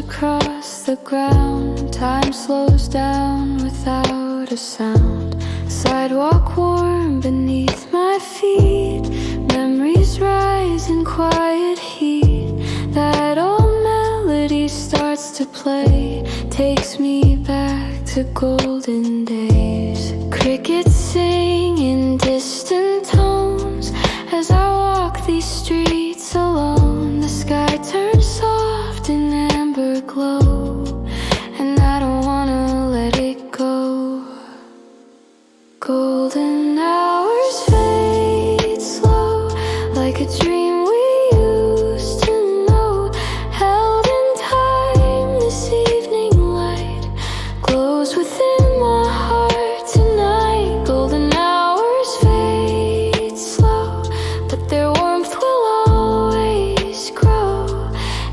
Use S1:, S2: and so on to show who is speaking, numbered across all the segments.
S1: across the ground. Time slows down without a sound. Sidewalk warm beneath my feet. Memories rise in quiet heat. That old melody starts to play. Takes me back to golden days. Crickets sing in distant tones as I walk these streets alone. The sky turns soft in amber glow, and I don't wanna let it go. Golden hours fade slow, like a dream we used to know. Held in time, this evening light glows within my heart tonight. Golden hours fade slow, but their warmth will always grow.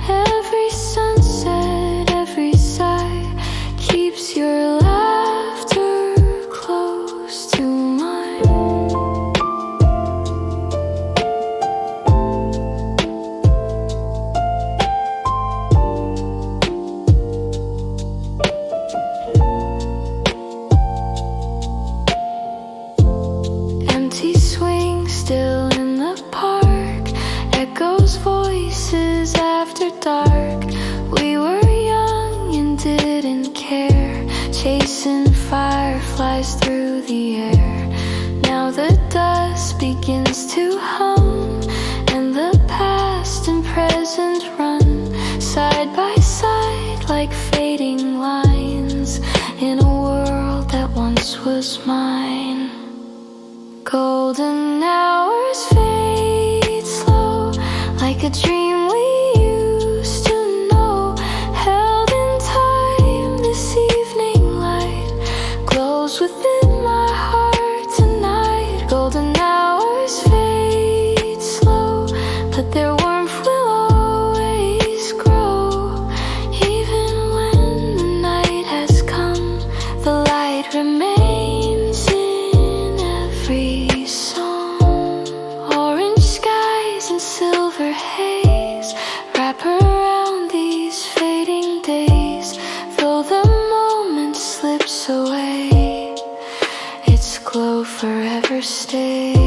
S1: Every sunset, every sigh keeps your laughter close to mine. Empty swing still in the park, echoes voices after dark. We were young and didn't care, chasing fireflies through the air. Now the dust begins to hum, and the past and present run side by side like fading lines in a world that once was mine. Golden hours fade slow, like a dream we used to know. Held in time, this evening light glows within my heart tonight. Golden hours fade slow, but their warmth will always grow. Even when the night has come, the light remains in every song. Orange skies and silver haze wrap around these fading days. Though the moment slips away, its glow forever stays.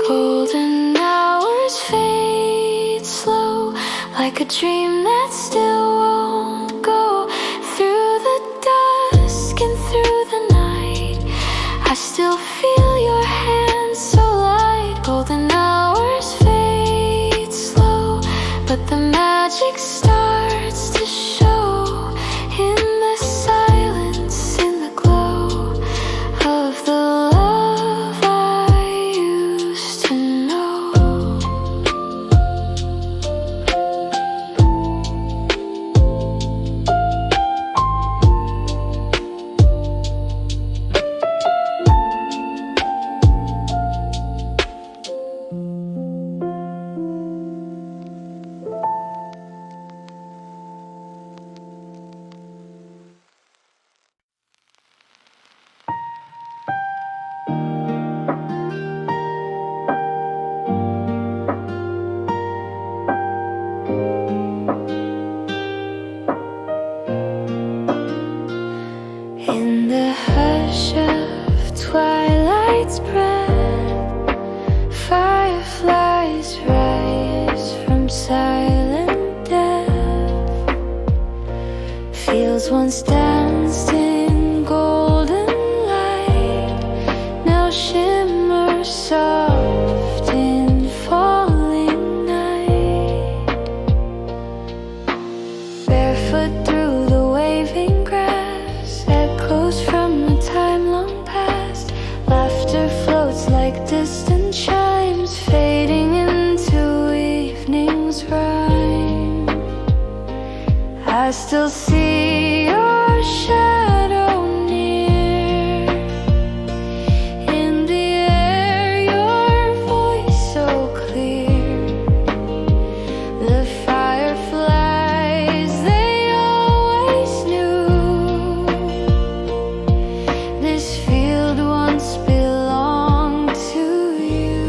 S1: Golden hours fade slow, like a dream that still won't go. Through the dusk and through the night, I still feel your hands so light. Golden hours fade slow, but the magic starts to show in the silence, in the glow of the love I used to know. In the hush of twilight's breath, fireflies rise from silent death. Fields once danced in golden light, now shimmer soft in falling night. Barefoot through the waving grass, echoes from a time long past. Laughter floats like distant chimes, fading into evening's rhyme. I still see your shadow near. In the air, your voice so clear. The fireflies, they always knew this field once belonged to you.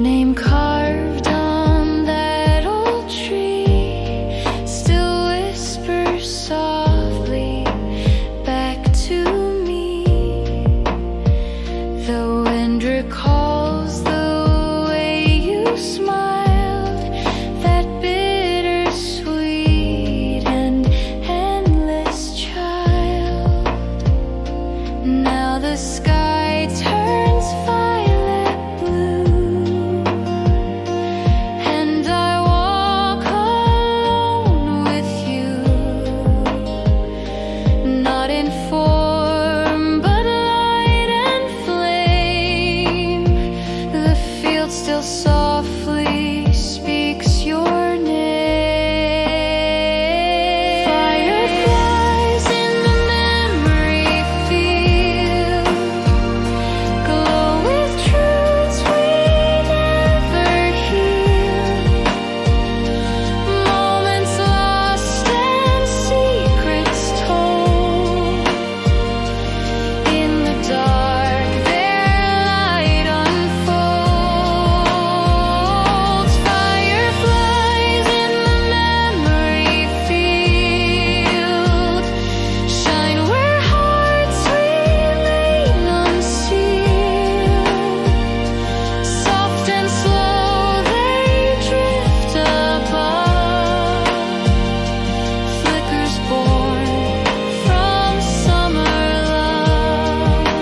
S1: name carved on that old tree still whispers softly back to me. The wind recalls the way you smiled, that bittersweet and endless child. Now the sky turns violet blue, and I walk alone with you, not in form but light and flame. The field still softly speaks your name. Fireflies in the memory field glow with truths we never healed, moments lost and secrets told. In the dark their light unfolds. Fireflies in the memory field shine where hearts remain unsealed. Soft and slow they drift above, flickers born from summer love.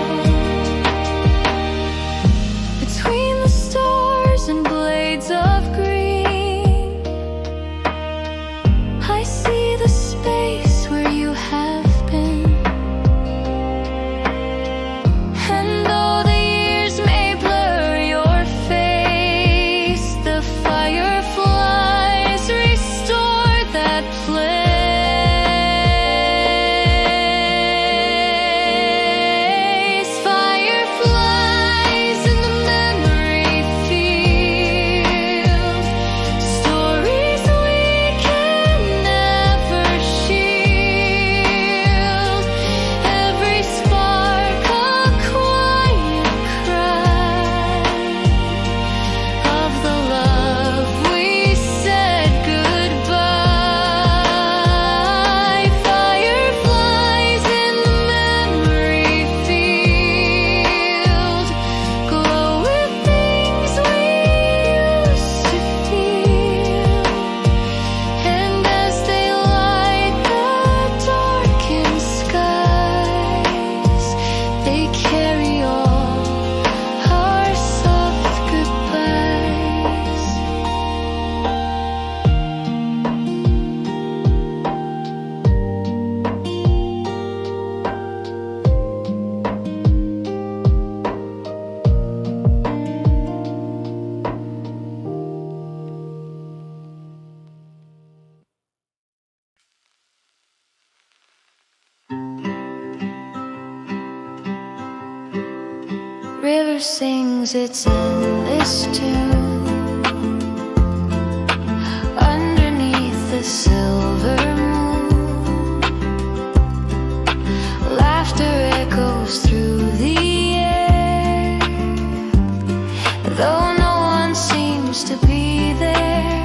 S1: Between the stars and blades of green, I see the space where you have been. And though the years may blur your face, the fireflies restore that place. Fireflies in the memory field, stories we can never shield. Every spark a quiet cry of the love we said goodbye. Fireflies in the memory field glow with things we used to feel, and as they light the darkened skies, they carry all our soft goodbyes. River sings its endless tune underneath the silver moon. Laughter echoes through the air, though no one seems to be there.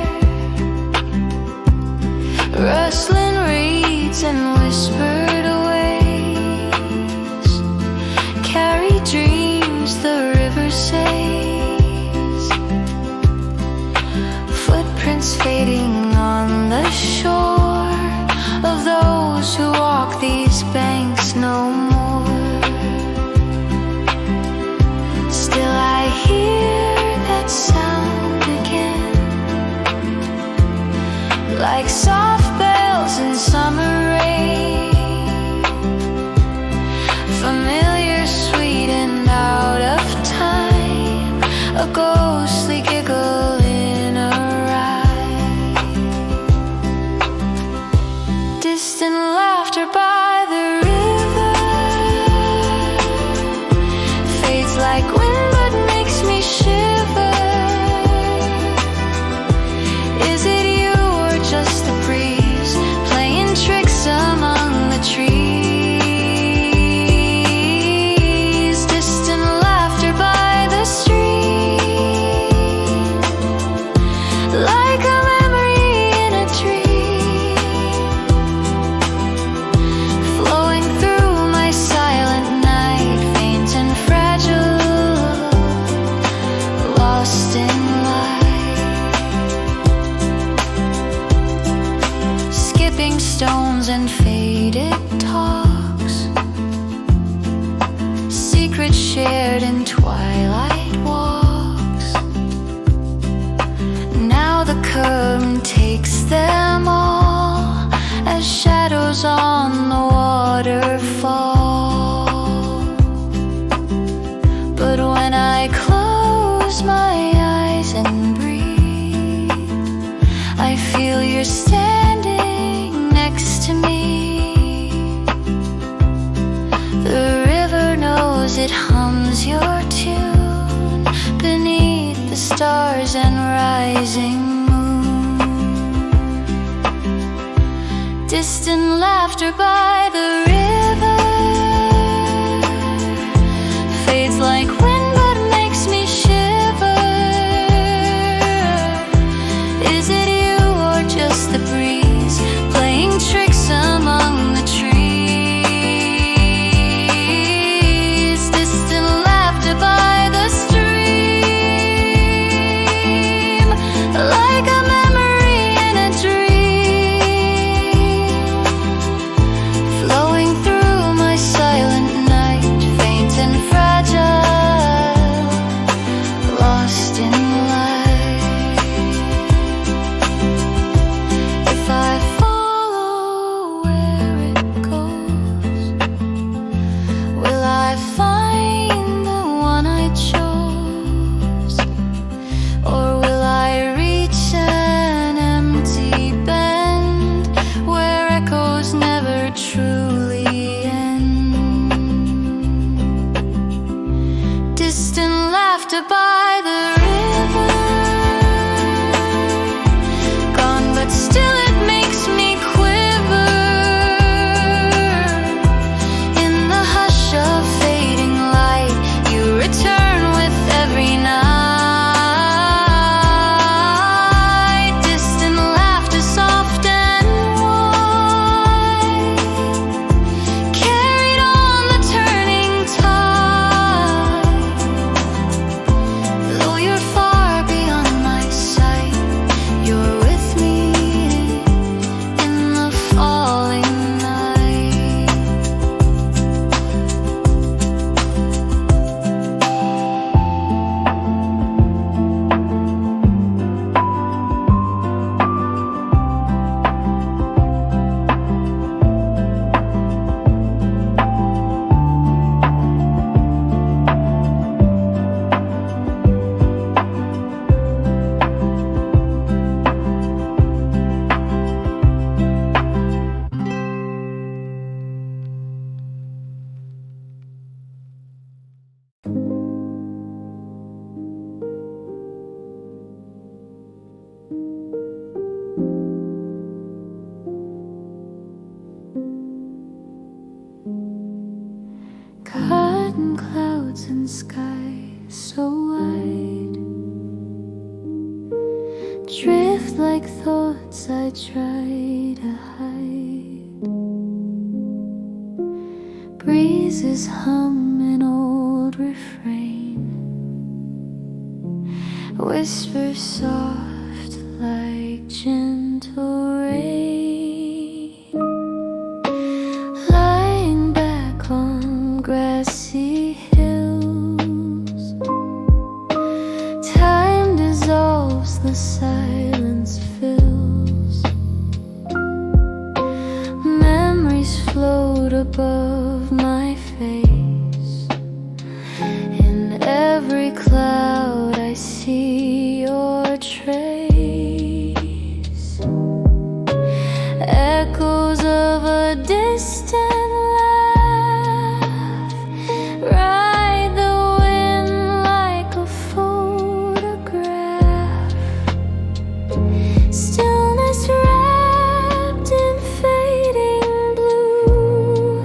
S1: Rustling reeds and whispered ways carry dreams the river says. Footprints fading on the shore of those who walk these banks no more. Still I hear that sound again, like soft bells in summer rain. Familiar, sweet and out of time, a ghostly giggle in a ride. Distant laughter by the river fades like wind but makes me shiver. Is it you or just the breeze playing tricks among the trees? Distant laughter by the stream tired in twilight walks. Now the current takes them all as shadows on the waterfall. But when I close my eyes and breathe, I feel you're standing next to me. The river knows it hums your tune beneath the stars and rising moon. Distant laughter by the river fades like wind but makes me shiver. Is it you or just the breeze playing tricks among the trees? Distant laughter by the stream, like a memory in a dream, flowing through my silent night, faint and fragile, lost in light. If I follow where it goes, will I find the one I chose? Or will I reach an empty bend where echoes never truly end? Distant laughter by the river, gone but still it makes me quiver. In the hush of fading light, you return with every night. Distant laughter, soft and wide, carried on the turning tide. Though you're far beyond my sight, you're with me in the falling night. Cotton clouds and sky so wide, drift like thoughts I try to hide. Breezes hum an old refrain, whisper soft like gentle rain. Lying back on grassy hills, time dissolves, the silence fills. Memories float above my face. In every cloud I see your trace, echoes of a distant laugh ride the wind like a photograph. Stillness wrapped in fading blue,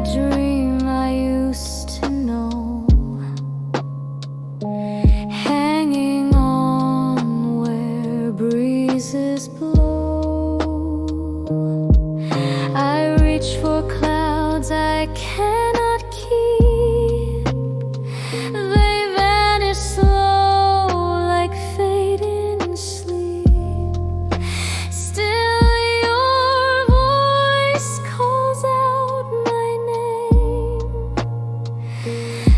S1: dream I used to know, hanging on where breezes blow. I reach for clouds I cannot keep. They vanish slow like fading sleep. Still your voice calls out my name,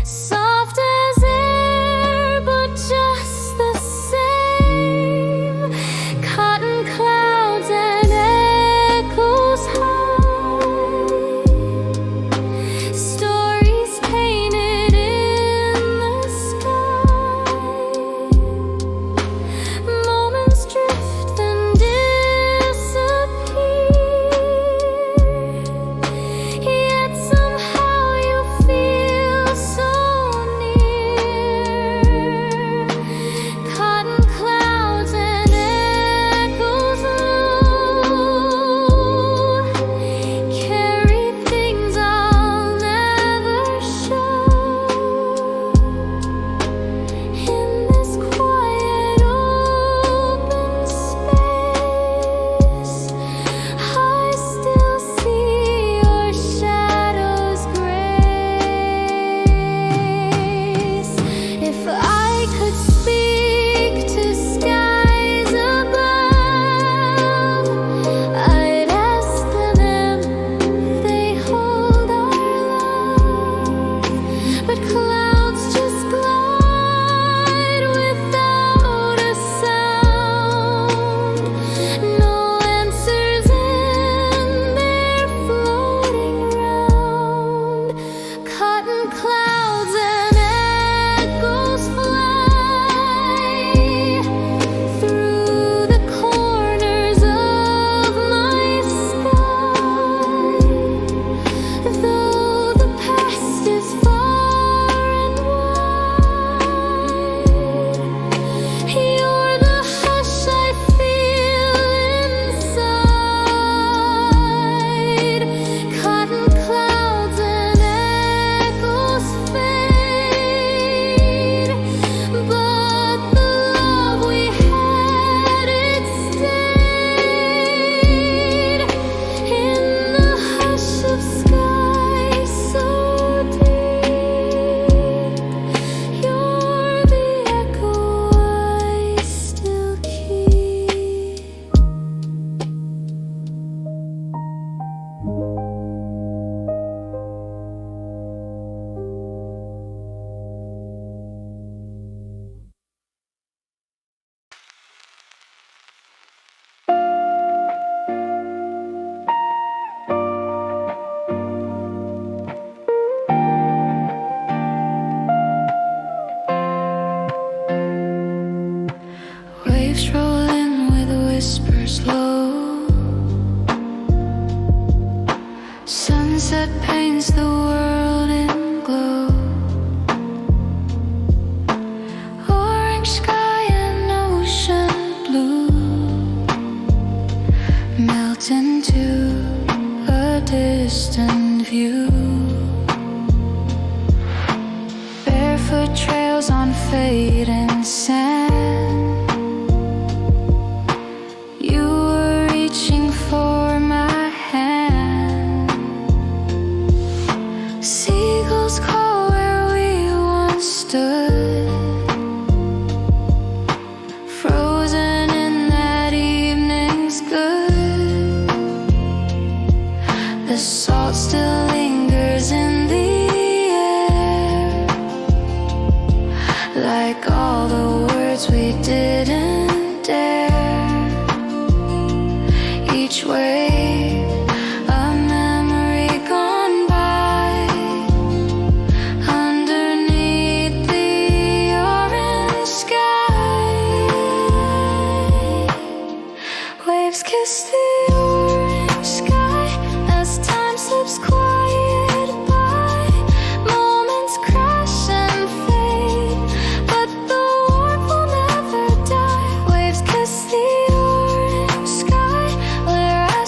S1: soft as air but just the same. Cotton clouds and echoes high, stories painted in the sky. Moments drift and disappear, yet somehow you feel so near. Cotton clouds and echoes low carry things I'll never show. In this quiet open space, I still see your shadow's grace. If I could speak to skies above, I'd ask them if they hold our love. But clouds just glide without a sound. No answers in their floating round. Cotton clouds and echoes fly through the corners of my sky. Though the past is far and wide, you're the hush I feel inside. Cotton clouds and echoes fade, but the love we had, it stayed in the hush of sky so deep. You're the echo I still keep. Waves roll in with whispers low. Sunset paints the world in glow. Orange sky and ocean blue melt into a distant view. Barefoot trails on fading sand. You were reaching for my hand. Seagulls call where we once stood, frozen in that evening's good. The salt still lingers in the air, like all the words we didn't dare. Each wave, a memory gone by, underneath the orange sky. Waves kiss the orange sky as time slips quiet by. Moments crash and fade, but the warmth will never die. Waves kiss the orange sky where I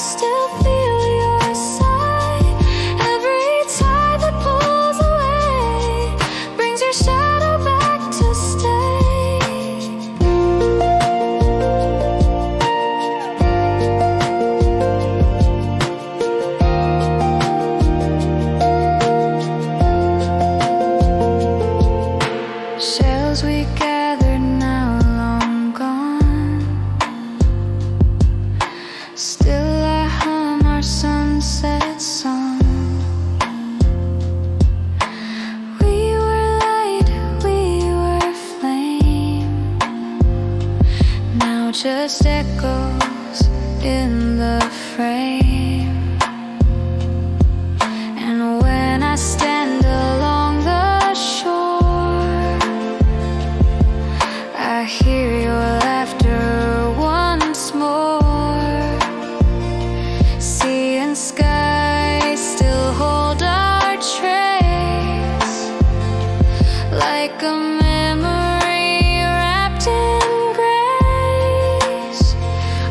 S1: songs we gathered now long gone. Still I hum our sunset song. We were light, we were flame, now just echoes in the frame. And when I stand along the shore, I hear your laughter once more. Sea and sky still hold our trace, like a memory wrapped in grace.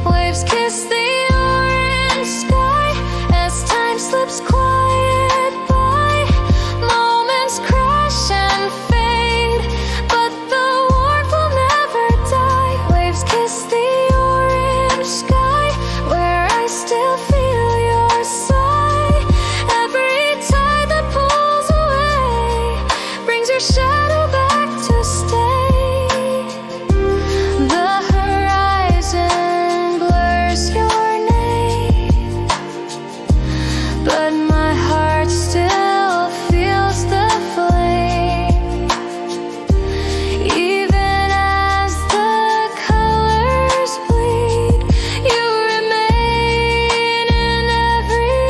S1: Waves kiss the orange sky as time slips quiet by. Moments crash and fade, but the warmth will never die. Waves kiss the orange sky where I still feel your sigh. Every tide that pulls away brings your shadow back to stay. The horizon blurs your name, but my heart still feels the flame. Even as the colors bleed, you remain in every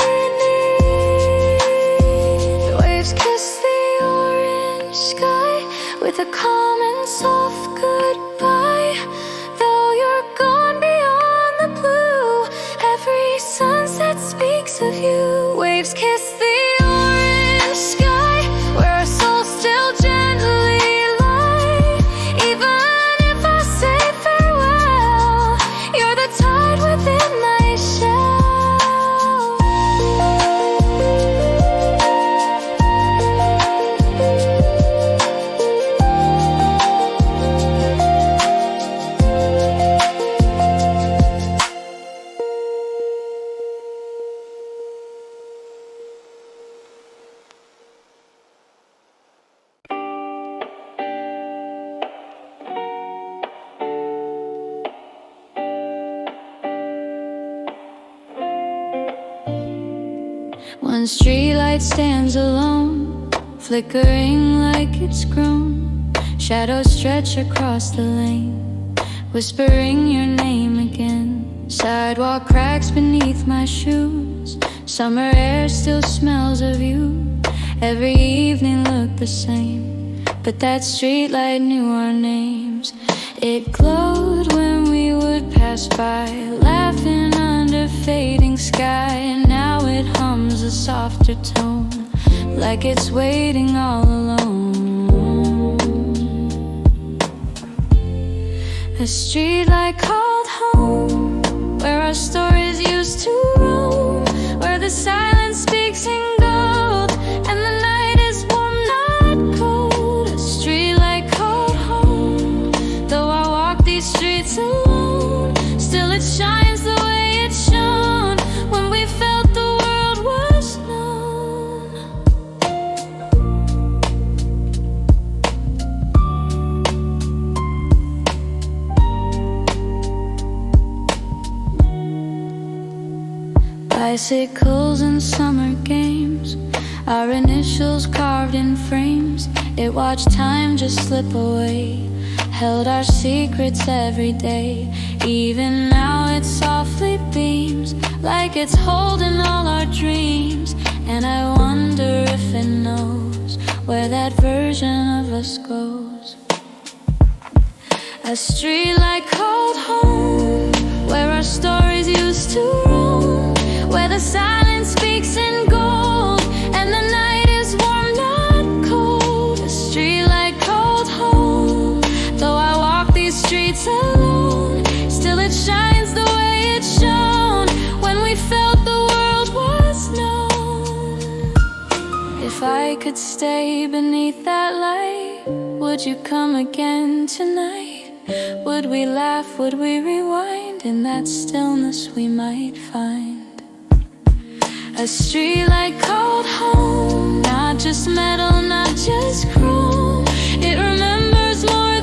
S1: need. Waves kiss the orange sky with a calm and soft goodbye. Though you're gone beyond the blue, every sunset speaks of you. Waves kiss the orange sky where our souls still gently lie. Even if I say farewell, you're the tide within my shell. One streetlight stands alone, flickering like it's grown. Shadows stretch across the lane, whispering your name again. Sidewalk cracks beneath my shoes, summer air still smells of you. Every evening looked the same, but that streetlight knew our names. It glowed when we would pass by, laughing under fading sky. And now it hums a softer tone, like it's waiting all alone. A streetlight called home, where our stories used to roam, where the silence speaks in gold and the night is warm, not cold. A streetlight called home. Though I walk these streets alone, still it shines the way it shone when we felt the world was known. Bicycles and summer games, our initials carved in frames. It watched time just slip away, held our secrets every day. Even now it softly beams, like it's holding all our dreams. And I wonder if it knows where that version of us goes. A streetlight called home, where our stories used to roam, where the silence speaks in gold and the night is warm, not cold. A streetlight called home. Though I walk these streets alone, still it shines the way it shone when we felt the world was known. If I could stay beneath that light, would you come again tonight? Would we laugh, would we rewind? In that stillness we might find a streetlight called home. Not just metal, not just chrome, it remembers more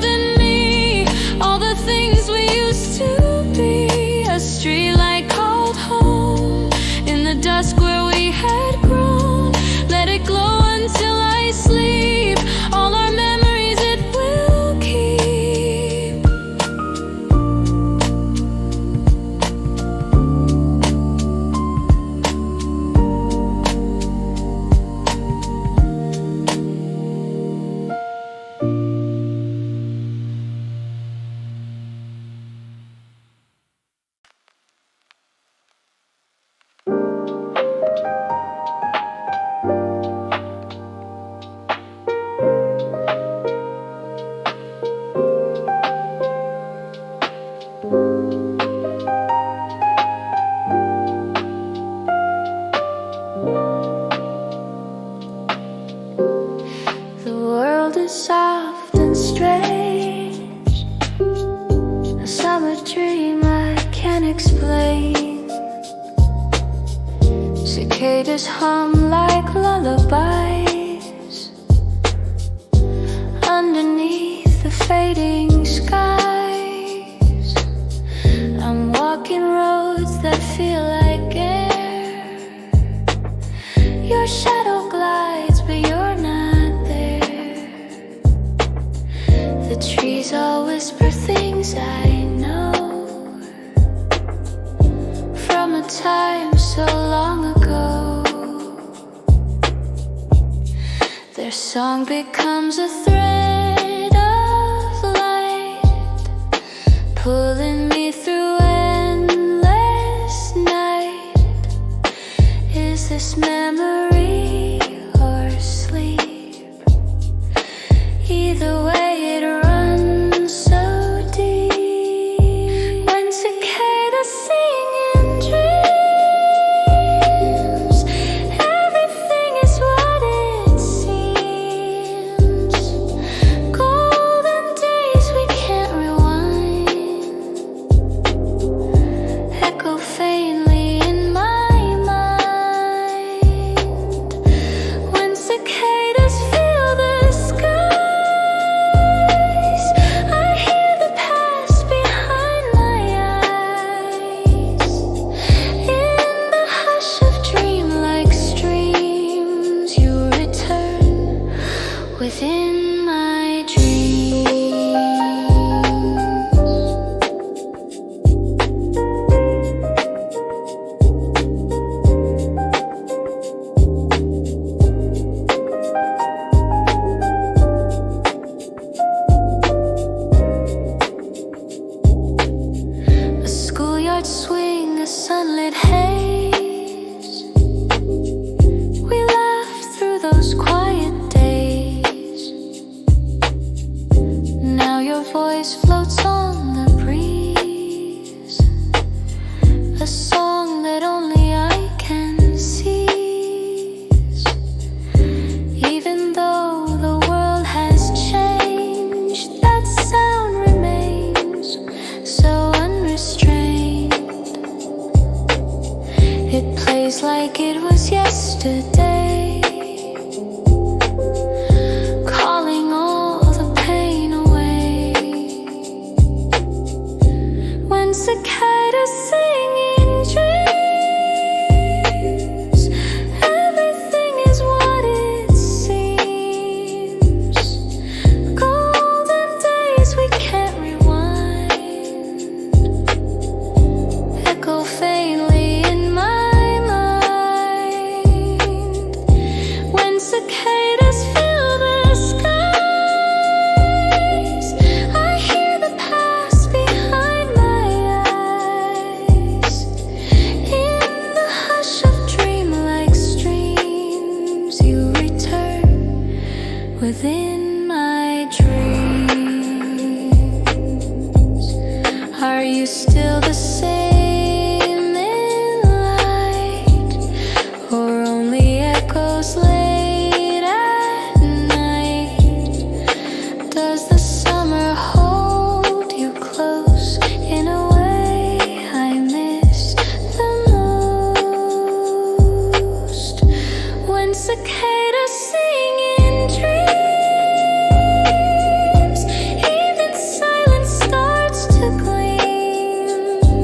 S1: strange, a summer dream I can't explain. Cicadas hum like lullabies underneath the fading skies. I'm walking roads that feel like air. Your shadow glides, but you're not there. The trees all whisper things I know from a time so long ago. Their song becomes a thread of light, pulling me through endless night. Is this memory or sleep? Either way it runs so deep. When cicadas sing in dreams, everything is what it seems. Golden days we can't rewind, echo faintly in my mind. When cicadas fill the skies, I hear the past behind my eyes. In the hush of dream-like streams, you return within my dreams. A schoolyard swing, a sunlit haze. We laughed through those quiet days. Now your voice floats on the breeze, a song that only I can seize. Even though the world has changed, that sound remains so unrestrained. It plays like it was yesterday, calling all the pain away. When cicadas sing in dreams, everything is what it seems. Golden days we can't rewind, echo faintly in my mind. When cicadas fill the skies, I hear the past behind my eyes. In the hush of dream-like streams, you return within my dreams. Are you still the same in light, or only echoes late at night? Does the summer hold you close in a way I miss the most? When cicadas sing in dreams, even silence starts to gleam.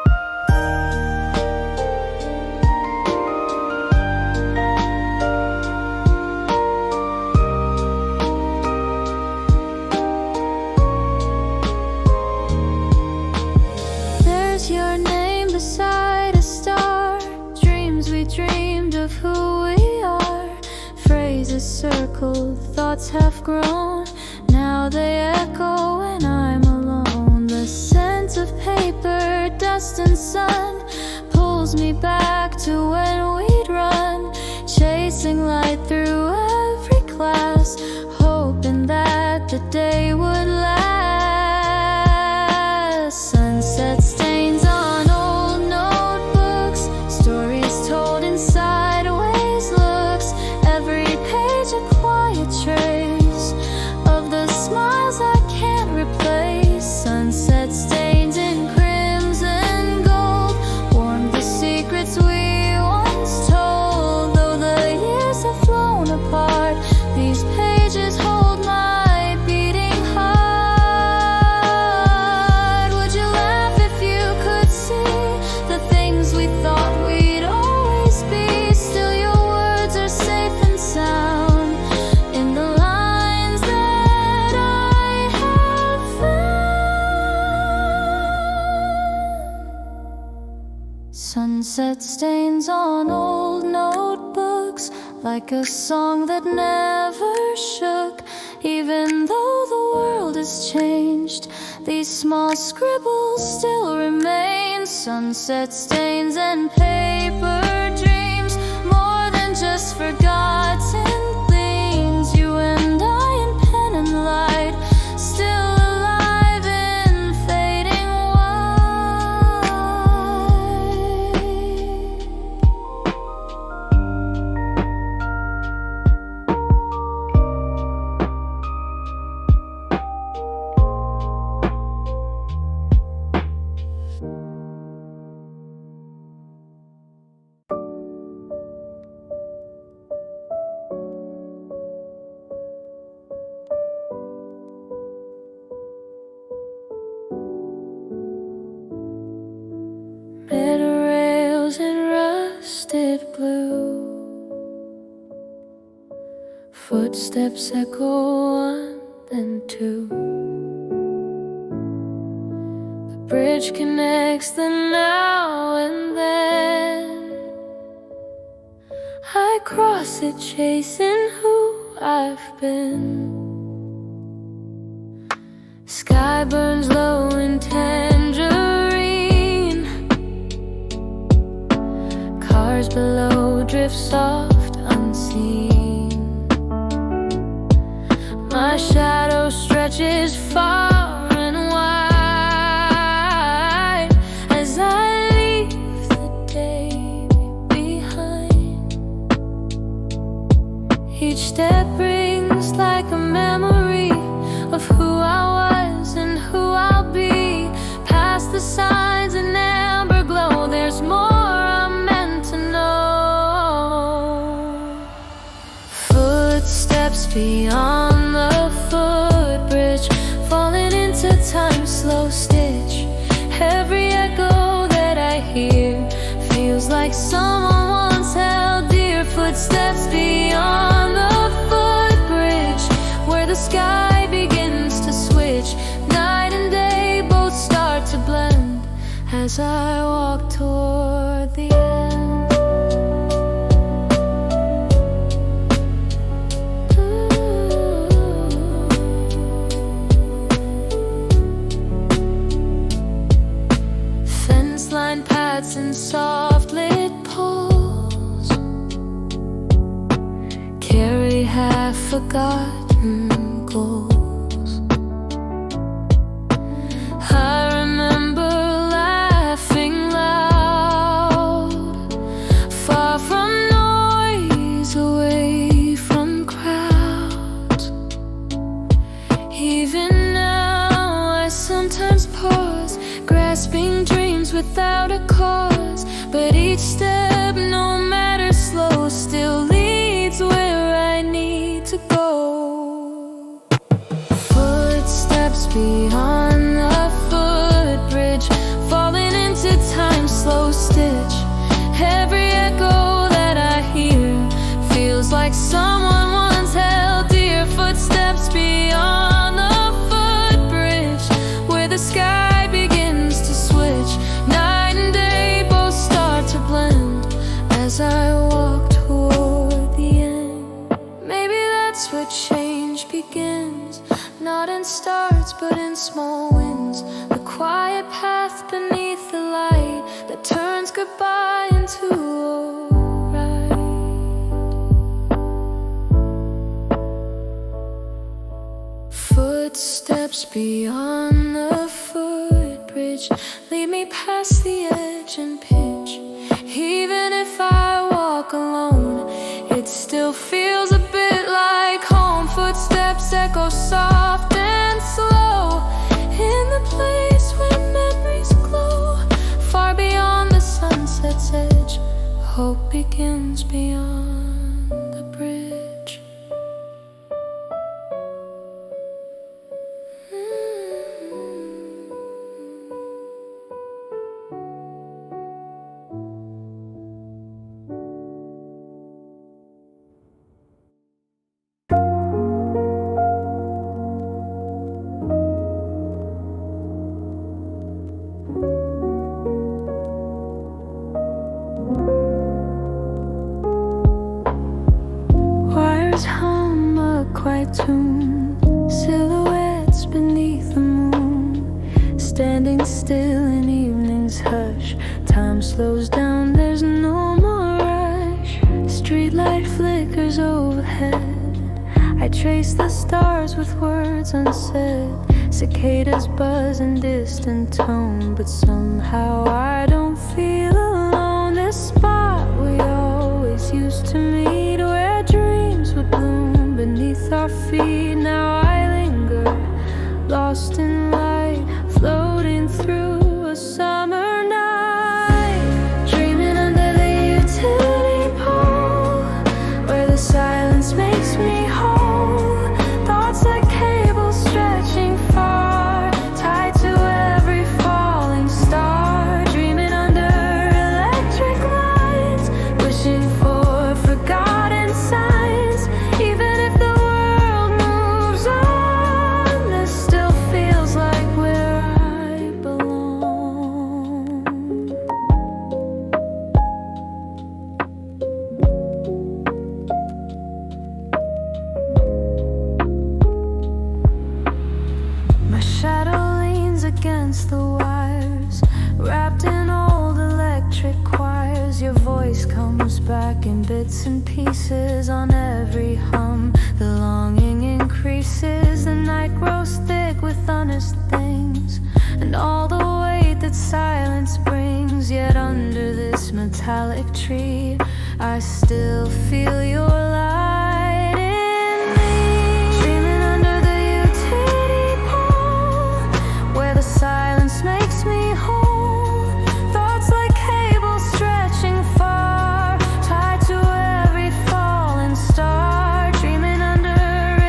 S1: circle, thoughts have grown. Now they echo when I'm alone. The scent of paper, dust and sun pulls me back to when we'd run, chasing light through every class, hoping that the day would last. Sunset stains on old notebooks, stories told in sideways looks, every page a quiet trace of the smiles I can't replace. Sunset stains in crimson gold warm the secrets we once told. Though the years have flown apart, these pages hold my beating heart. Would you laugh if you could see the things we thought we'd always be? Still your words are safe and sound in the lines that I have found. Sunset stains on old notebooks, like a song that never shook. Even though the world has changed, these small scribbles still remain. Sunset stains and paper dreams, more than just forgotten things. You and I in pen and light, still alive in fading bed rails in rusted blue, footsteps echo one and two. The bridge connects the now and then. I cross it chasing who I've been. Sky burns low in tangerine, cars below drift soft unseen. My shadow stretches far and wide as I leave the day behind. Each step brings like a memory of who I was and who I'll be. Past the signs in amber glow, there's more I'm meant to know. Footsteps beyond the footbridge, falling into time's slow stitch. Every echo that I hear feels like someone once held dear. Footsteps beyond the footbridge, where the sky begins to switch. Night and day both start to blend as I walk toward the end. Fence-lined paths and soft lit poles carry half-forgotten goals. I remember laughing loud, far from noise, away from crowds. Even now I sometimes pause, grasping dreams without a cause. But each step, no matter slow, still leads where I need to go. Footsteps beyond the footbridge, falling into time's slow stitch. Every echo that I hear feels like someone once held dear. Footsteps beyond the footbridge, where the sky begins to switch. Night and day both start to blend as I walk toward the end. Maybe begins, not in starts but in small wins. The quiet path beneath the light that turns goodbye into alright. Footsteps beyond the footbridge lead me past the edge and pitch. Even if I walk alone, it still feels a bit like home. Footsteps echo soft and slow in the place where memories glow. Far beyond the sunset's edge, hope begins beyond the bridge. Hum a quiet tune, silhouettes beneath the moon, standing still in evening's hush. Time slows down, there's no more rush. Streetlight flickers overhead, I trace the stars with words unsaid. Cicadas buzz in distant tone, but somehow I don't feel alone. This spot we always used to meet, where dreams would bloom beneath our feet. Now I linger, lost in light, floating through a summer night, dreaming under the utility pole, where the silence makes me whole. Thoughts like cables stretching far, tied to every falling star, dreaming under electric lights, wishing for forgotten signs. Even if the world moves on, this still feels like where I belong. My shadow leans against the wires, wrapped in old electric choirs. Your voice comes back in bits and pieces on every hum. The longing increases, the night grows thick with honest things, and all the weight that silence brings. Yet under this metallic tree, I still feel your light in me. Dreaming under the utility pole, where the silence makes me whole. Thoughts like cables stretching far, tied to every falling star, dreaming under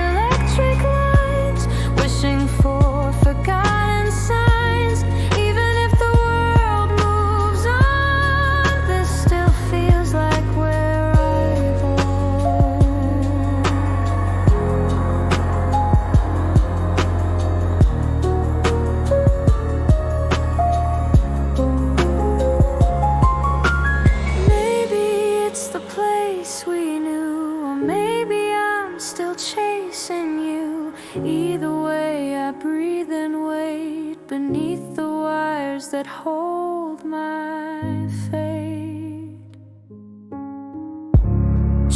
S1: electric lights, wishing for forgotten signs. Even if the world moves on, this still feels like where I belong. Maybe it's the place we knew, or maybe I'm still chasing you. Either way, I breathe and wait beneath the wires that hold my fate.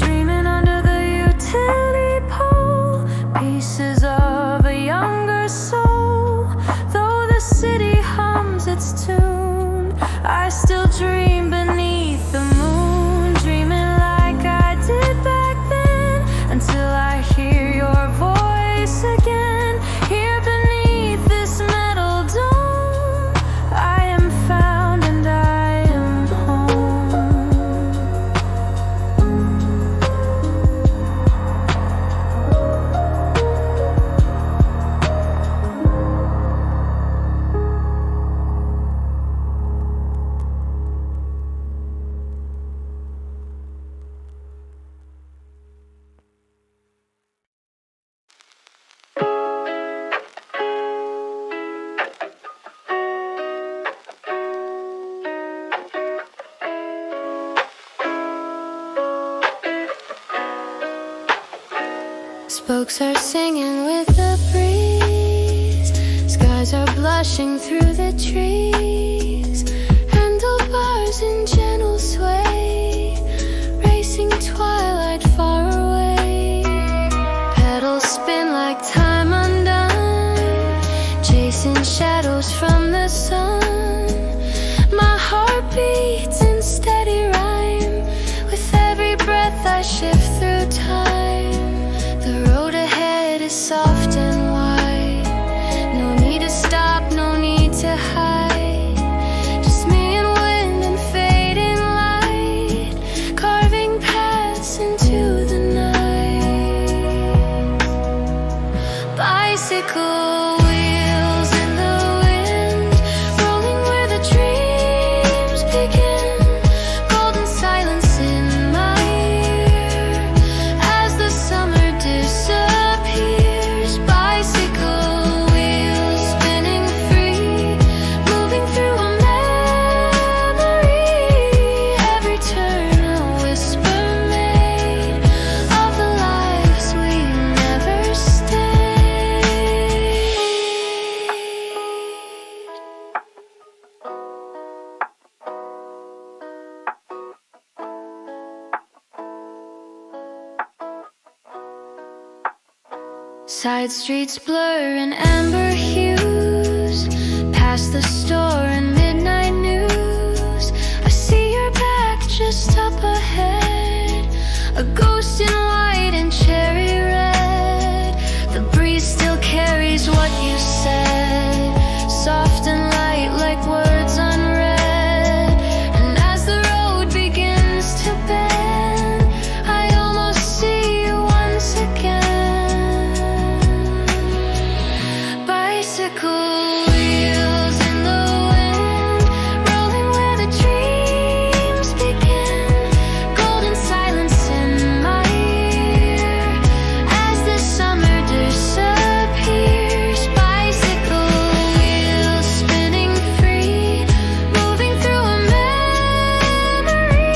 S1: Dreaming under the utility pole, pieces of a younger soul. Though the city hums its tune, I still dream beneath the moon, dreaming like I did back then, until I hear your voice again. Here beneath this metal dome, I am found and I Spokes are singing with the breeze. Skies are blushing through the trees. Handlebars in gentle sway, racing twilight far away. Pedals spin like time undone, chasing shadows from the sun. My heart beats in steady rhyme, with every breath I shift through time. The road ahead is soft and wide, no need to stop, no need to hide. Just me and wind and fading light, carving paths into the night. Bicycle wheels in the wind, rolling where the dreams begin. Golden silence in my ear as the summer disappears. Bicycle wheels spinning free, moving through a memory. Every turn a whisper made of the lives we never stayed. Side streets blur in amber hues, past the store and midnight news. I see your back just up ahead, a ghost in white and cherry red. The breeze still carries what you said, soft and light like words unread. And as the road begins to bend, I almost see you once again. Bicycle wheels in the wind, rolling where the dreams begin. Golden silence in my ear as the summer disappears. Bicycle wheels spinning free, moving through a memory.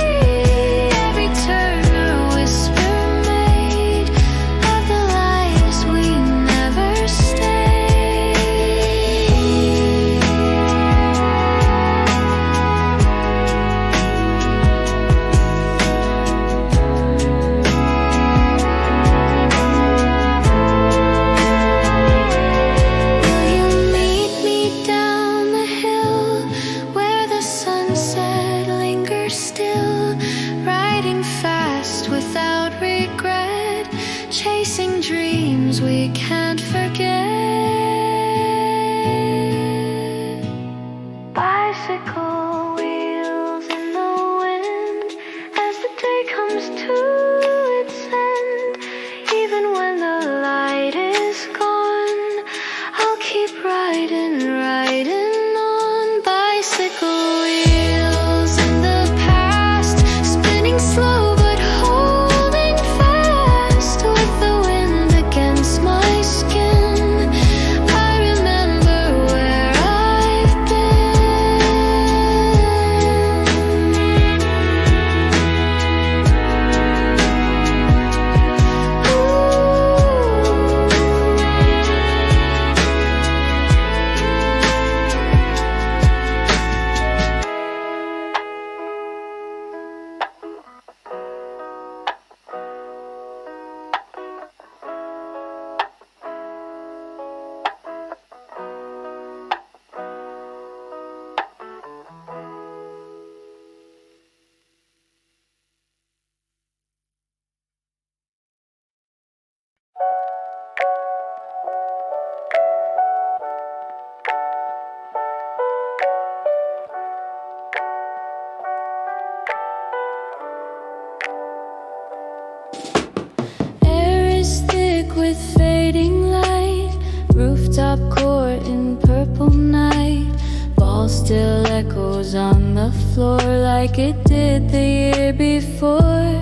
S1: Every turn a whisper made of the lives we never stayed. Will you meet me down the hill where the sunset lingers still? Riding fast without regret, chasing dreams we can't forget. Bicycle wheels in the wind as the day comes to its end. Even when the light is gone, I'll keep riding, riding on. Bicycle wheels in the past, spinning slow but holding fast. With the wind against my skin, I remember where I've Air is thick with fading light, rooftop court in purple night. Ball still echoes on the floor like it did the year before.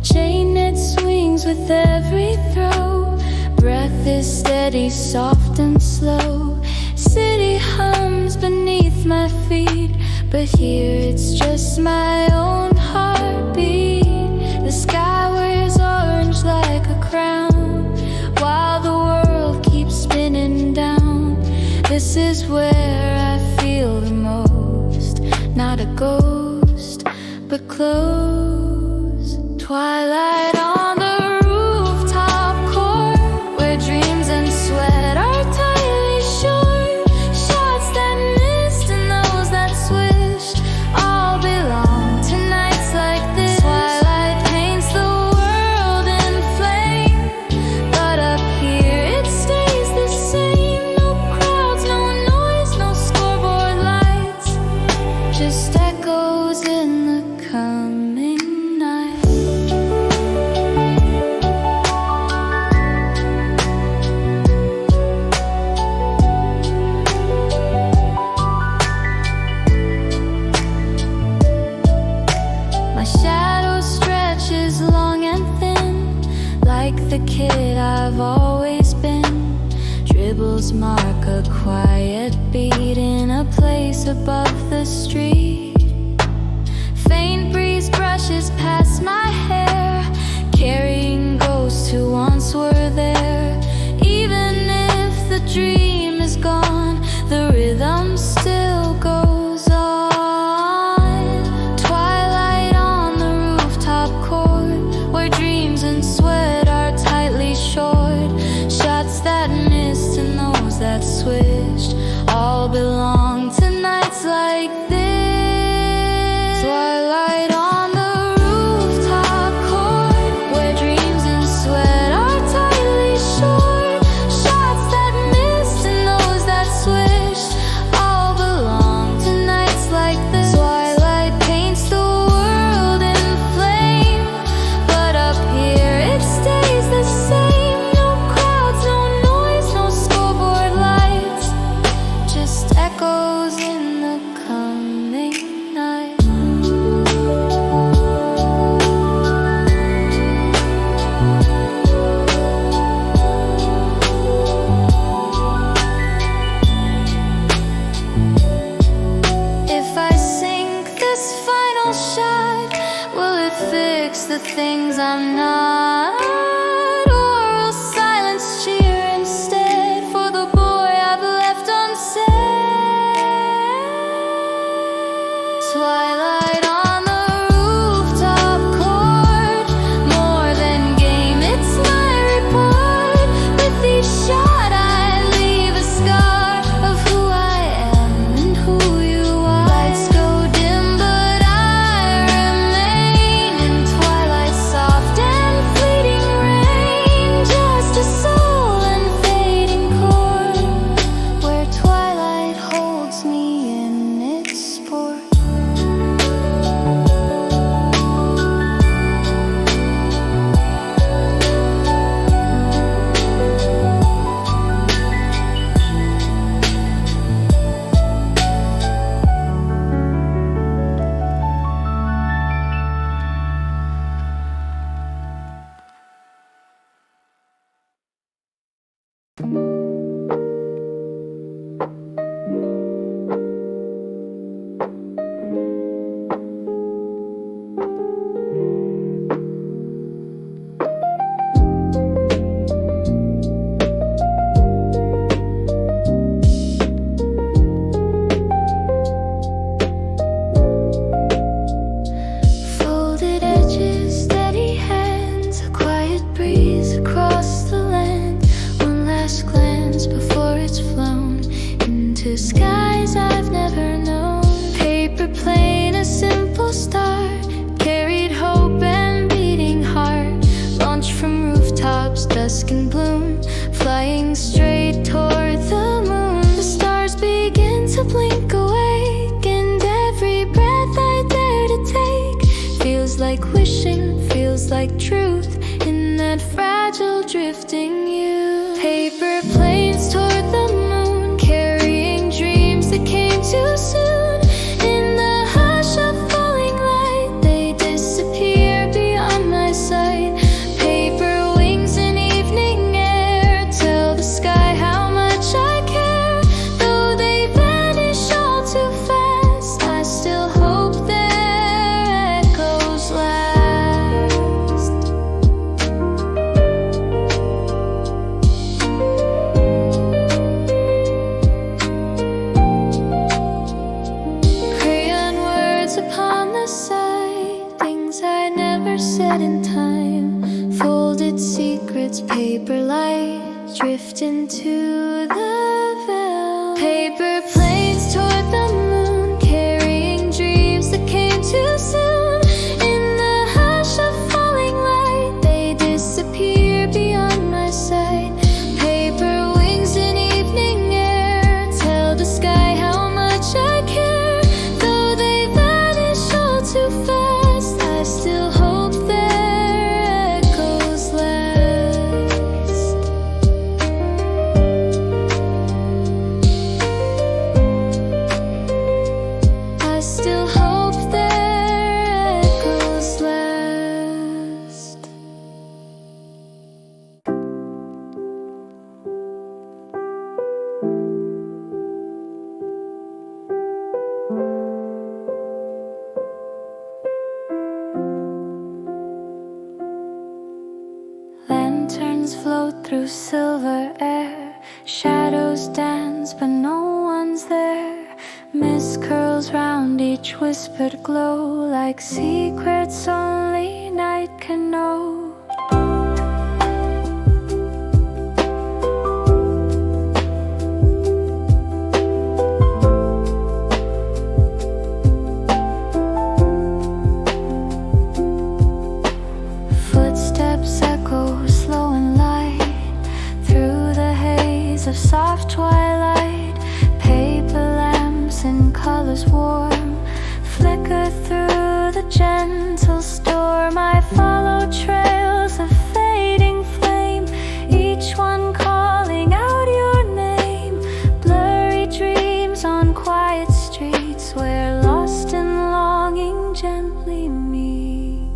S1: Chain net swings with every throw, breath is steady, soft and slow. City hums beneath my feet, but here it's just my own heartbeat. The sky wears orange like a crown, but close. Twilight on the rooftop court, where dreams and sweat are tightly short. Shots that missed and those that swished all belong to nights like this. Twilight paints the world in flame, but up here it stays the same. No crowds, no noise, no scoreboard lights, just echoes in the coming night. My shadow stretches long and thin, like the kid I've always been. Dribbles mark a quiet beat in a place above the street. Faint breeze brushes past my hair, carrying ghosts who once were there. Even if the dream is gone, the rhythm still goes on. Twilight on the rooftop court, where dreams and sweat are tightly short. Shots that missed and those that swished all belong to nights like this. Twilight on the rooftop court, where dreams and sweat are tightly short. Shots that missed and those that swished all belong to nights like this. Twilight paints the world in flame, but up here it stays the same. No crowds, no noise, no scoreboard lights, just echoes in the coming night. If I sink this final shot, will it fix the things I'm not? Or will silence cheer instead for the boy I've left unsaid? Twilight on the rooftop court, more than game, it's my report. With each shot I leave a scar of who I am and who you are. Lights go dim, but I remain in twilight soft and fleeting rain. Just a soul and fading chord, where twilight holds me in its sport. Folded edges, steady hands, a quiet breeze across the land. One last glance before it's flown into skies I've never known. Paper plane, a simple start, carried hope and beating heart. Launched from rooftops, dusk and bloom, flying straight toward the moon. The stars begin to blink awake, and every breath I dare to take feels like wishing, feels like truth in that fragile drifting you. Paper planes toward the moon, carrying dreams that came too soon. In the hush of falling light, they disappear beyond my sight. Paper wings in evening air tell the sky how much I care. Though they vanish all too fast, I still hope their echoes last. set in time. Folded secrets, paper light, drift into the veil. Paper planes toward the moon, carrying dreams that came too soon. In the hush of falling light, they disappear beyond my sight. Paper wings in evening air, tell the sky how much I care. Though they vanish all too fast, I still hope their echoes last. I still hope their echoes last. Lanterns float through silver air, shadows dance but no one's there. Mist curls round each whispered glow, like secrets only night can know. Footsteps echo slow and light through the haze of soft twilight. Paper lamps in colors warm flicker through the gentle storm. I follow trails of fading flame, each one calling out your name. Blurry dreams on quiet streets where lost and longing gently meet.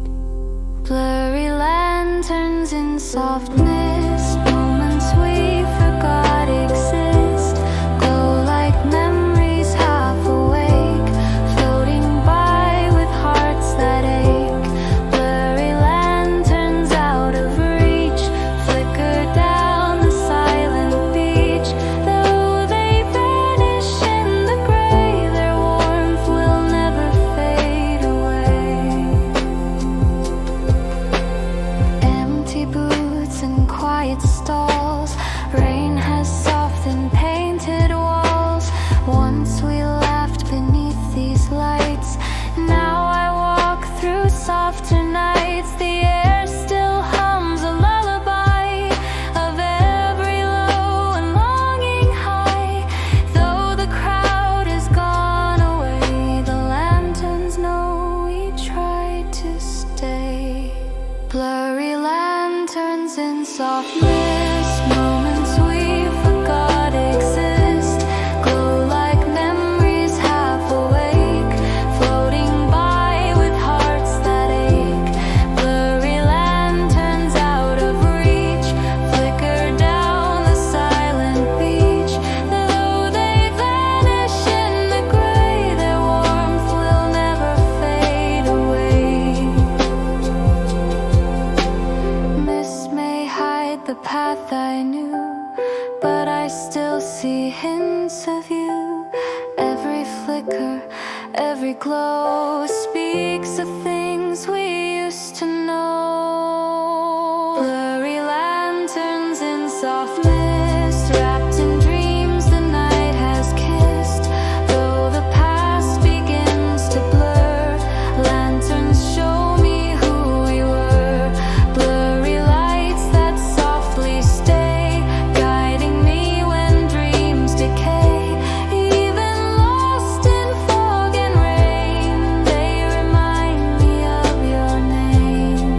S1: Blurry lanterns in soft mist, moments we forgot exist. Glow like memories half awake, floating by with hearts that ache. Blurry lanterns out of reach, flicker down the silent beach. Though they vanish in the gray, their warmth will never fade away. Empty booths and quiet stalls, rain has softened painted walls. Once we laughed beneath these lights, now I walk through softer nights. The air still hums a lullaby of every low and longing high. Though the crowd has gone away, the lanterns know we tried to stay. Blurry lanterns in soft mist, moments we forgot exist. Glow like memories half awake, floating by with hearts that ache. Blurry lanterns out of reach, flicker down the silent beach. Though they vanish in the gray, their warmth will never fade away. Mist may hide the path I knew, but I still see hints of you. Every flicker, every glow speaks of things we used to know. Blurry lanterns in soft mist, wrapped in dreams the night has kissed. Though the past begins to blur, lanterns show me who we were. Blurry lights that softly stay, guiding me when dreams decay. Even lost in fog and rain, they remind me of your name.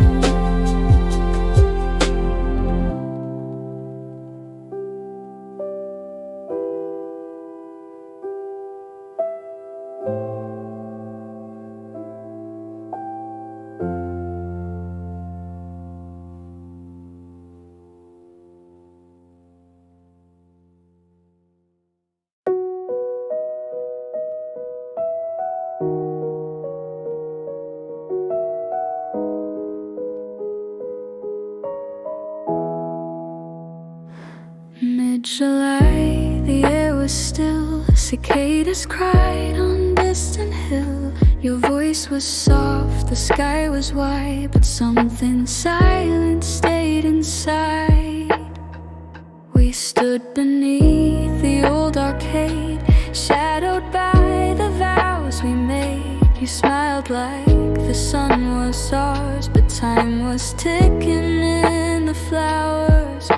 S1: Mid-July, the air was still. Cicadas cried on distant hill. Your voice voice was soft, the sky was white, but something silent stayed inside. We stood beneath the old arcade, shadowed by the vows we made. You smiled like the sun was ours, but time was ticking in the flowers.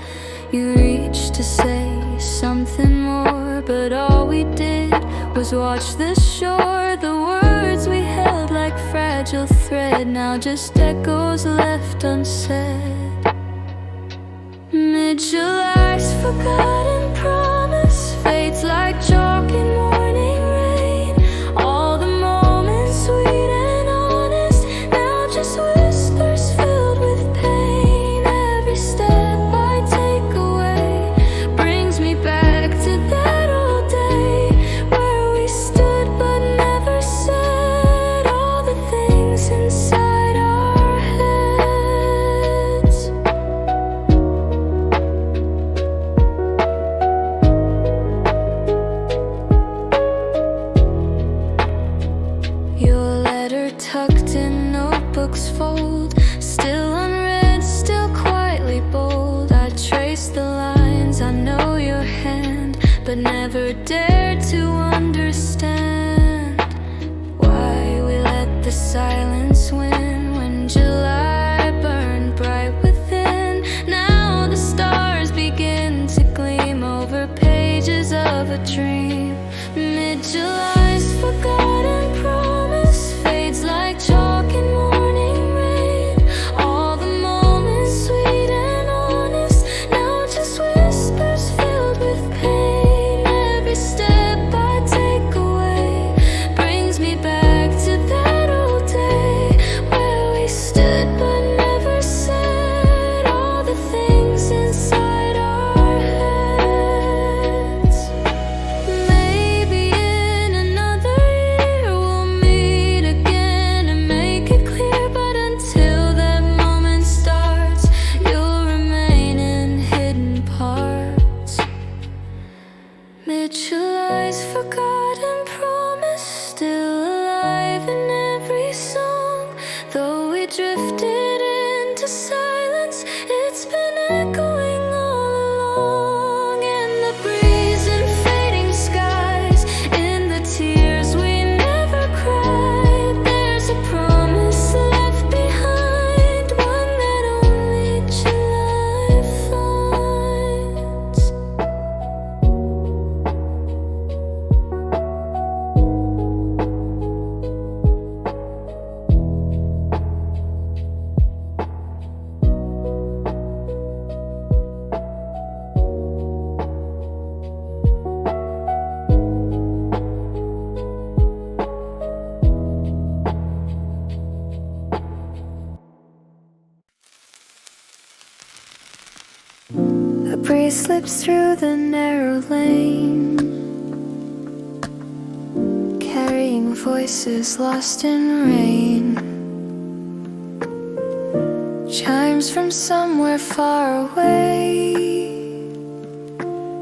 S1: You reached to say something more, but all we did was watch the shore. The words we held like fragile thread, now just echoes left unsaid. Mid-July's forgotten promise fades like chalk in morning rain. All the moments sweet and honest, now just whispers filled with pain. Every step I take away brings me back to that old day, where we stood but never said all the things inside our heads. Your letter tucked in notebook's fold, still unread, still quietly bold. I trace the lines, I know your hand, but never dared to understand why we let the silence win when July burned bright within. Now the stars begin to gleam over pages of a dream. Mid-July's forgotten promise fades like chalk in morning rain. All the moments sweet and honest, now just whispers filled with pain. Every step I take away brings me back to that old day, where we stood but never said all the things inside our heads. Maybe in another year we'll meet again and make it clear, but until that moment starts, you'll remain in hidden parts. Mid-July's forgotten promise, still alive in every song. Though we drifted into silence, it's been echoing all along. In the breeze and fading skies, in the tears we never cried, there's a promise left behind, one that only July finds. A breeze slips through the narrow lane, carrying voices lost in rain. Chimes from somewhere far away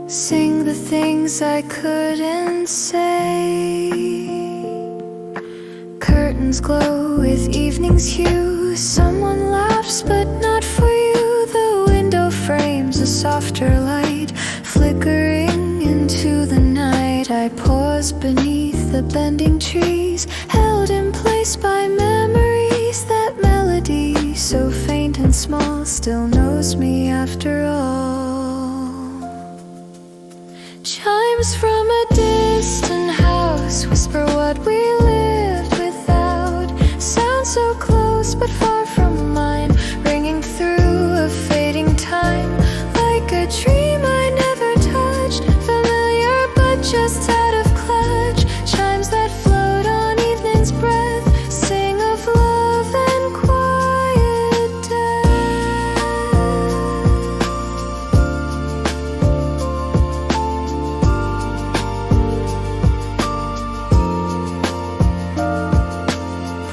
S1: sing the things I couldn't say. Curtains glow with evening's hue. Someone laughs, but not for you. The window frames a softer light, flickering into the night. I pause beneath the bending trees, held in place by memories. That melody, so faint and small, still knows me after all. Chimes from a distant house whisper what we lived without. Sound so close but far from mine, ringing through a fading time. Like a dream I never touched, familiar but just out of clutch. Chimes that float on evening's breath, sing of love and quiet death.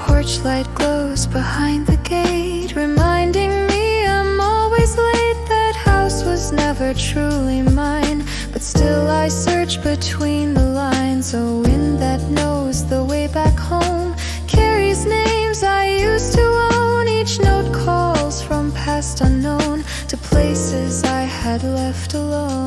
S1: Porch light glows behind the gate, reminding me I'm always late. That house was never truly mine, but still I search between the lines. A wind that knows the way back home carries to places I had left alone.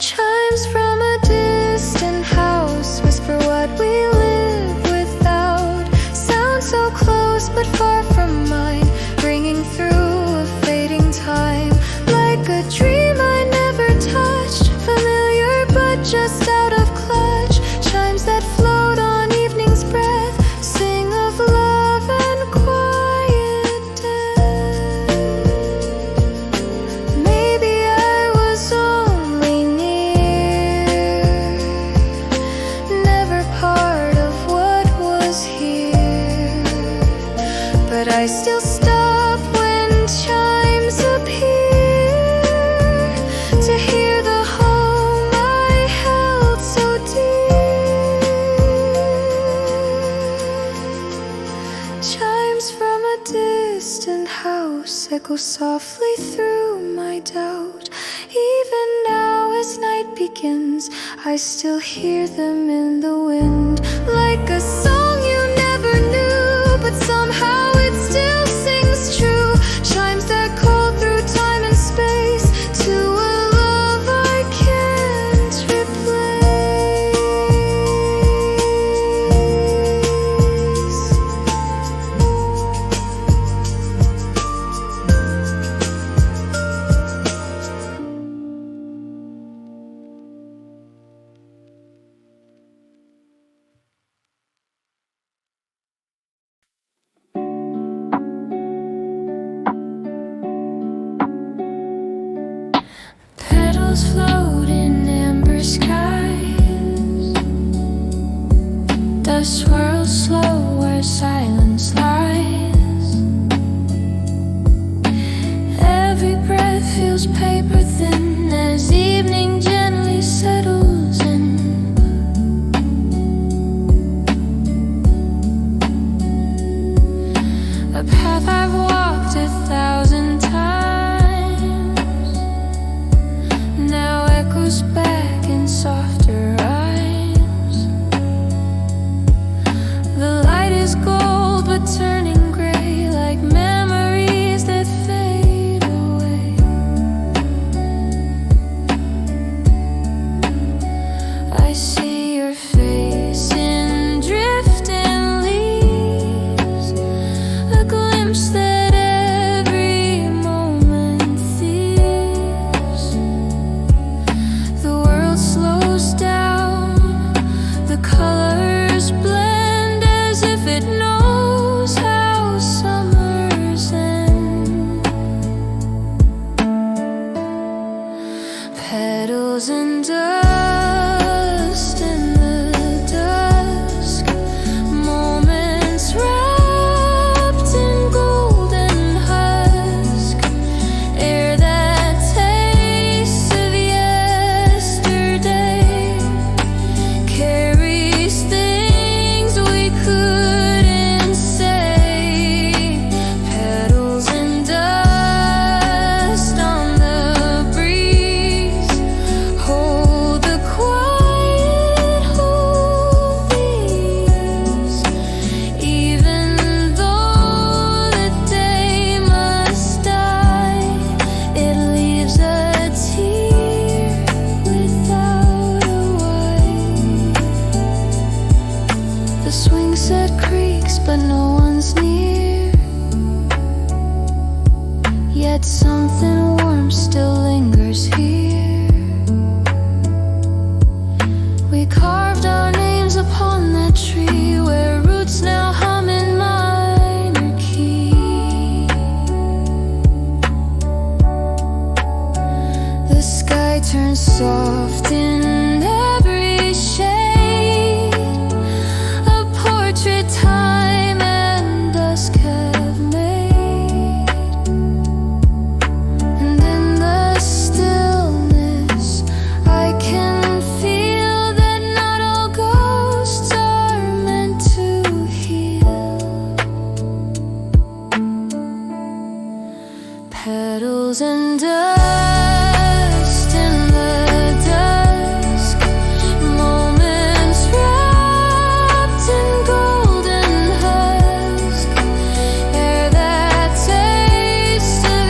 S1: Chimes from a distant house whisper what we live without. Sound so close but far from mine, ringing through a fading time. Like a dream I never touched, familiar but just out of clutch. Chimes that float on evening's breath, sing of love and quiet death. Maybe I was only near, never part of what was here, but I still stop when chimes appear, to hear the home I held so dear. Chimes from a distant house echo softly through my doubt. Even now as night begins, I still hear them in the wind. Like a song you never knew, but somehow it still sings true. Chimes that call through time and space to a love I can't replace. Petals float in amber skies, dust swirls slow where silence lies. Every breath feels paper thin as evening gently settles in. A path I've walked 1,000 times now echoes back in softer rhymes. The light is gold but turning gray, like memories that fade away. I see your face in drifting leaves, a glimpse that every moment thieves. The world slows down, the colors blend as if it knows how summers end. Petals and dust in the dusk, moments wrapped in golden husk. Air that tastes of yesterday carries things we couldn't say. Petals and dust on the breeze, hold the quiet, hold these. Even though the day must die, it leaves a tear without a wipe. The swing set creaks but no one's near, yet something warm still lingers here. We carved our names upon that tree where roots now hum in minor key. The sky turns soft in every shade, a portrait time and dusk have made. And in the stillness I can feel that not all ghosts are meant to heal. Petals and dust in the dusk, moments wrapped in golden husk. Air that tastes of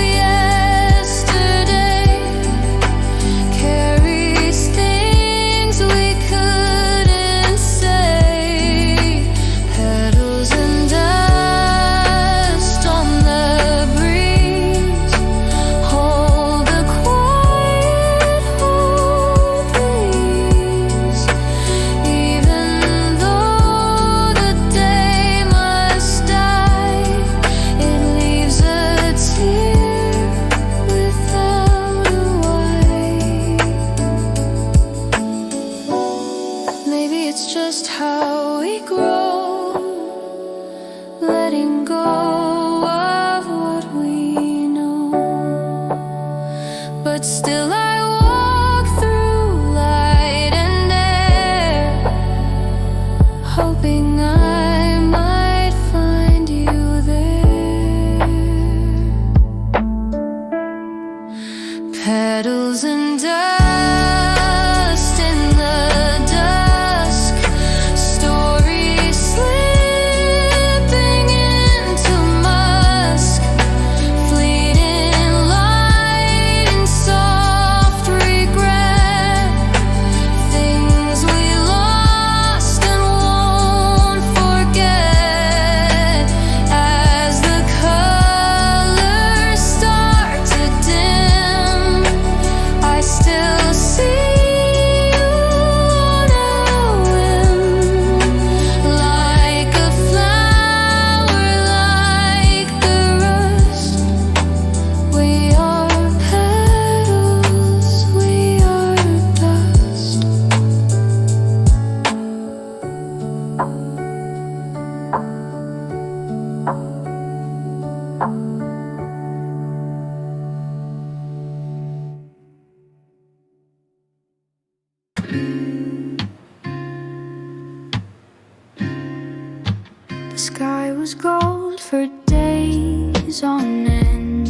S1: gold for days on end,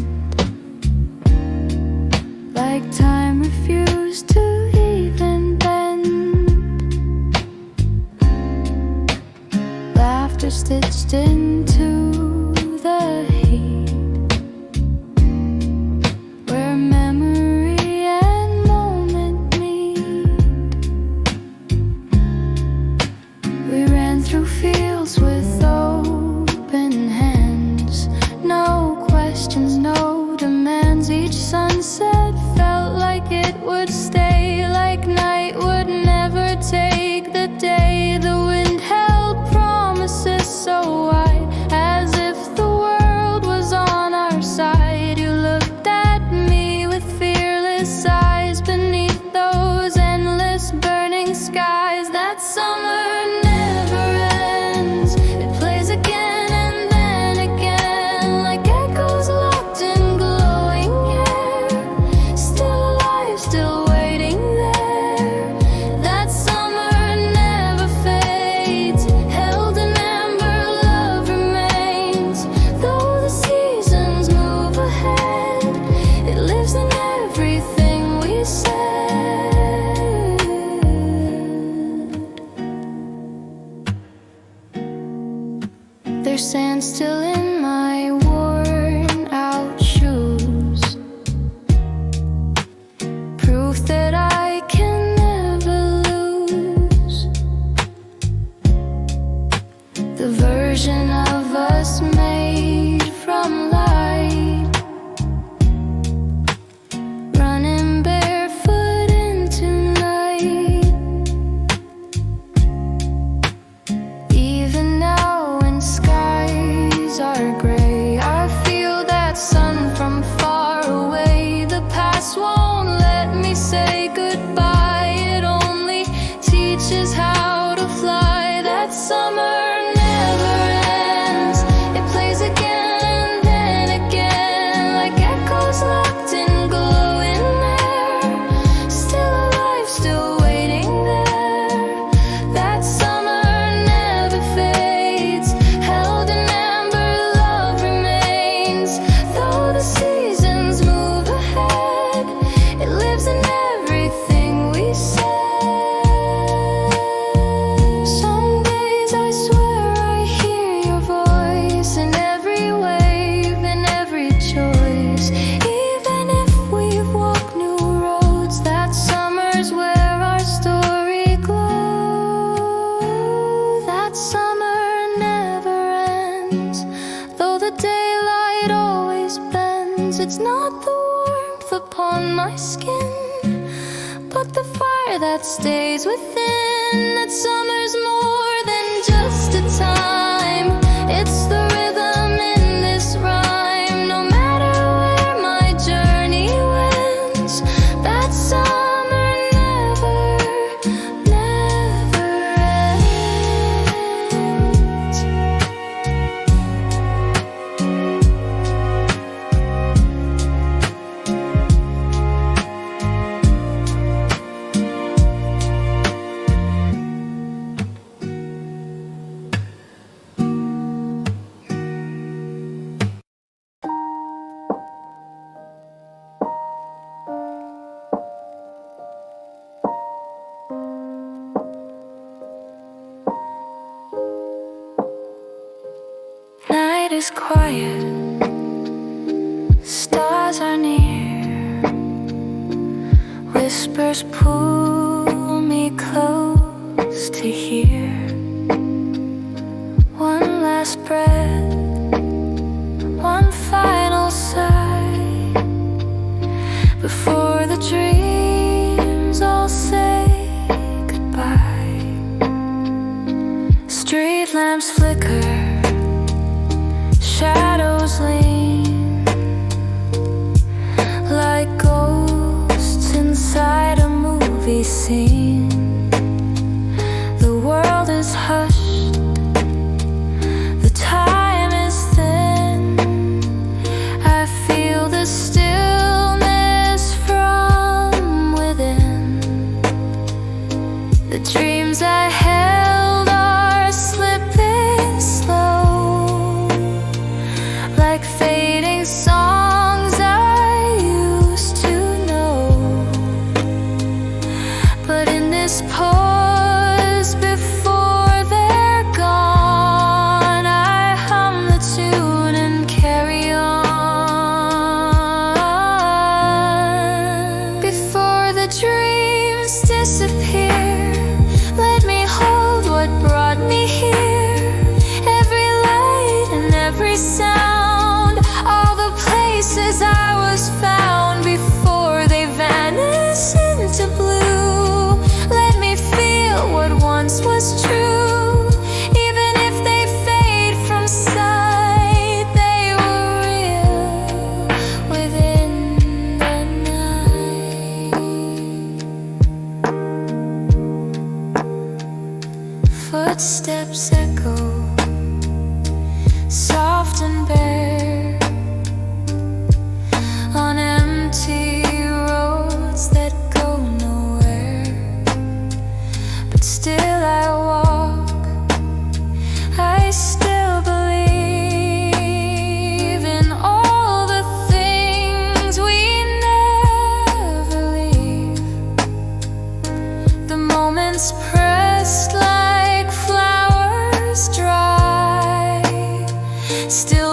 S1: like time refused to even bend. Laughter stitched into the heat, where memory and moment meet. We ran through fields with open hands, no questions, no demands. Each sunset felt like it would stay, like night would never take the day. The wind held promises so wide, as if the world was on our side. You looked at me with fearless eyes beneath those endless burning skies. That summer never ends. It plays again and then again, like echoes locked in glowing air. Still alive, still waiting there. That summer never fades. Held in amber, love remains. Though the seasons move ahead, it lives in everything we said. There's sand still in my worn out shoes, proof that I can never lose. The version of us made from light, running barefoot into night. Even now when skies are gray, I feel that sun from far away. The past won't let me say goodbye, it only teaches how to fly. That summer never ends. It plays again and then again, like echoes locked in glowing air. Still alive, still waiting there. That summer never fades. Held in amber, love remains. Though the seasons move ahead, it lives in everything we say. Some days I swear I hear your voice in every wave, in every choice. Even if we've walked new roads, that summer's where our story glows. That summer never ends. Though the daylight always bends, it's not the warmth upon my skin, but the fire that stays within. That summer's more than just a time, it's the rhythm in this rhyme. No matter where my journey wends, that summer never, never ends. Night is quiet, stars are near, whispers pull me close to hear. One last breath, one final sigh, before the dreams all say goodbye. Street lamps flicker, shadows lean like ghosts inside a movie scene. The world is hushed, the time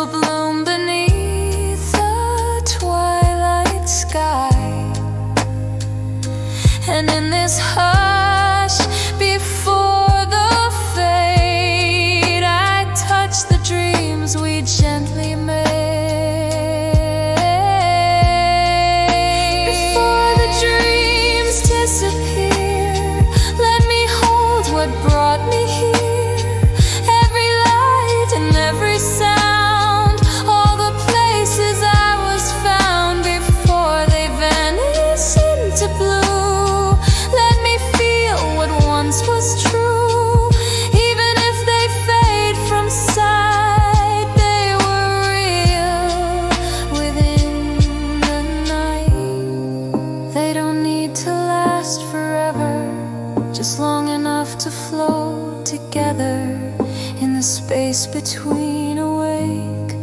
S1: bloom beneath the twilight sky. And in this hush before the fade, I touch the dreams we gently made. Before the dreams disappear, let me hold what brought me here. Every light and every sound, all the places I was found before they vanish into blue. Let me feel what once was true. Even if they fade from sight, they were real within the night. They don't need to last forever, just long enough to float together in the space between awake.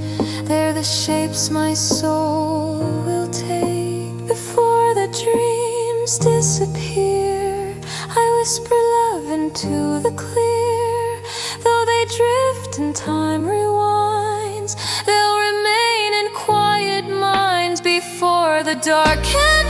S1: They're the shapes my soul will take. Before the dreams disappear, I whisper love into the clear. Though they drift and time rewinds, they'll remain in quiet minds before the dark can